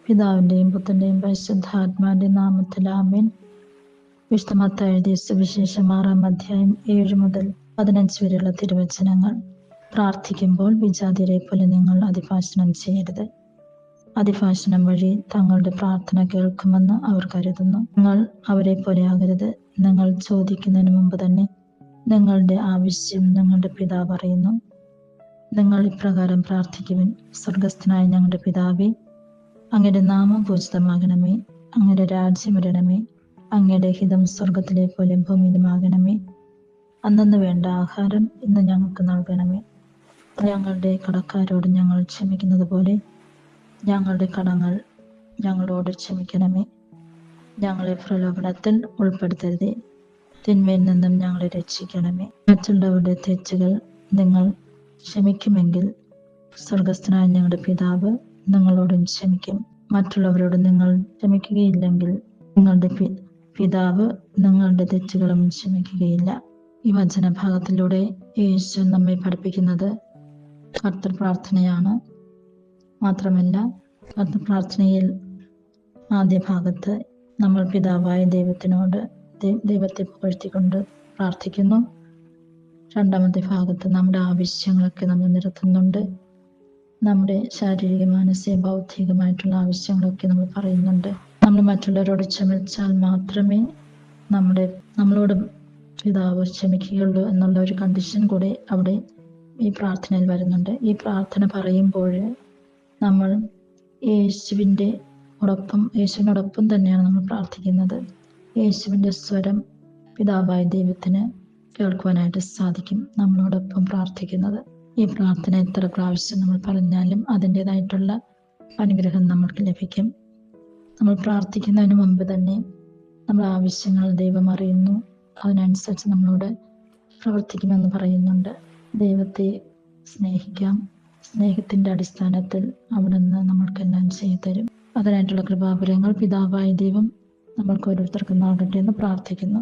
പിതാവിന്റെയും പുത്രന്റെയും പരിശുദ്ധാത്മാവിന്റെയും നാമത്തിൽ ആമേൻ. വിശുദ്ധ മത്തായി എഴുതിയ സുവിശേഷം 6-ാം അധ്യായം 7 മുതൽ 15 വരെയുള്ള തിരുവചനങ്ങൾ. പ്രാർത്ഥിക്കുമ്പോൾ വിജാതിയരെ പോലെ നിങ്ങൾ അതിഭാഷണം ചെയ്യരുത്. അതിഭാഷണം വഴി തങ്ങളുടെ പ്രാർത്ഥന കേൾക്കുമെന്ന് അവർ കരുതുന്നു. നിങ്ങൾ അവരെ പോലെ ആകരുത്. നിങ്ങൾ ചോദിക്കുന്നതിന് മുമ്പ് തന്നെ നിങ്ങളുടെ ആവശ്യം നിങ്ങളുടെ പിതാവ് അറിയുന്നു. നിങ്ങൾ ഇപ്രകാരം പ്രാർത്ഥിക്കുവിൻ: സ്വർഗസ്ഥനായ ഞങ്ങളുടെ പിതാവേ, അങ്ങയുടെ നാമം പൂജിതമാകണമേ. അങ്ങയുടെ രാജ്യം വരണമേ. അങ്ങയുടെ ഹിതം സ്വർഗത്തിലെ പോലെ ഭൂമിയിലുമാകണമേ. അന്നന്ന് വേണ്ട ആഹാരം ഇന്ന് ഞങ്ങൾക്ക് നൽകണമേ. ഞങ്ങളുടെ കടക്കാരോട് ഞങ്ങൾ ക്ഷമിക്കുന്നത് പോലെ ഞങ്ങളുടെ കടങ്ങൾ ഞങ്ങളോട് ക്ഷമിക്കണമേ. ഞങ്ങളെ പ്രലോഭനത്തിൽ ഉൾപ്പെടുത്തരുതേ, തിന്മയിൽ നിന്നും ഞങ്ങളെ രക്ഷിക്കണമേ. മറ്റുള്ളവരുടെ തെറ്റുകൾ നിങ്ങൾ ക്ഷമിക്കുമെങ്കിൽ സ്വർഗസ്ഥനായ ഞങ്ങളുടെ പിതാവ് നിങ്ങളോടും ക്ഷമിക്കും. മറ്റുള്ളവരോട് നിങ്ങൾ ക്ഷമിക്കുകയില്ലെങ്കിൽ നിങ്ങളുടെ പിതാവ് നിങ്ങളുടെ തെറ്റുകളും ക്ഷമിക്കുകയില്ല. ഈ വചനഭാഗത്തിലൂടെ യേശു നമ്മെ പഠിപ്പിക്കുന്നത് കർത്തൃ പ്രാർത്ഥനയാണ്. മാത്രമല്ല, കർത്തൃ പ്രാർത്ഥനയിൽ ആദ്യ ഭാഗത്ത് നമ്മൾ പിതാവായ ദൈവത്തിനോട് ദൈവത്തെ പുകഴ്ത്തിക്കൊണ്ട് പ്രാർത്ഥിക്കുന്നു. രണ്ടാമത്തെ ഭാഗത്ത് നമ്മുടെ ആവശ്യങ്ങളൊക്കെ നമ്മൾ നിരത്തുന്നുണ്ട്. നമ്മുടെ ശാരീരിക, മാനസിക, ബൗദ്ധികമായിട്ടുള്ള ആവശ്യങ്ങളൊക്കെ നമ്മൾ പറയുന്നുണ്ട്. നമ്മൾ മറ്റുള്ളവരോട് ക്ഷമിച്ചാൽ മാത്രമേ നമ്മളോട് പിതാവ് ക്ഷമിക്കുകയുള്ളൂ എന്നുള്ള ഒരു കണ്ടീഷൻ കൂടെ അവിടെ ഈ പ്രാർത്ഥനയിൽ വരുന്നുണ്ട്. ഈ പ്രാർത്ഥന പറയുമ്പോൾ നമ്മൾ യേശുവിനോടൊപ്പം തന്നെയാണ് നമ്മൾ പ്രാർത്ഥിക്കുന്നത്. യേശുവിൻ്റെ സ്വരം പിതാവായ ദൈവത്തിന് കേൾക്കുവാനായിട്ട് സാധിക്കും നമ്മളോടൊപ്പം പ്രാർത്ഥിക്കുന്നത്. ഈ പ്രാർത്ഥന എത്ര പ്രാവശ്യം നമ്മൾ പറഞ്ഞാലും അതിൻ്റെതായിട്ടുള്ള അനുഗ്രഹം നമ്മൾക്ക് ലഭിക്കും. നമ്മൾ പ്രാർത്ഥിക്കുന്നതിന് മുമ്പ് തന്നെ നമ്മുടെ ആവശ്യങ്ങൾ ദൈവം അറിയുന്നു. അതിനനുസരിച്ച് നമ്മളോട് പ്രവർത്തിക്കുമെന്ന് പറയുന്നുണ്ട്. ദൈവത്തെ സ്നേഹിക്കാം. സ്നേഹത്തിൻ്റെ അടിസ്ഥാനത്തിൽ അവിടുന്ന് നമ്മൾക്കെല്ലാം ചെയ്തു തരും. അതിനായിട്ടുള്ള കൃപാവരങ്ങൾ പിതാവായ ദൈവം നമ്മൾക്ക് ഓരോരുത്തർക്കും നൽകട്ടെ എന്ന് പ്രാർത്ഥിക്കുന്നു.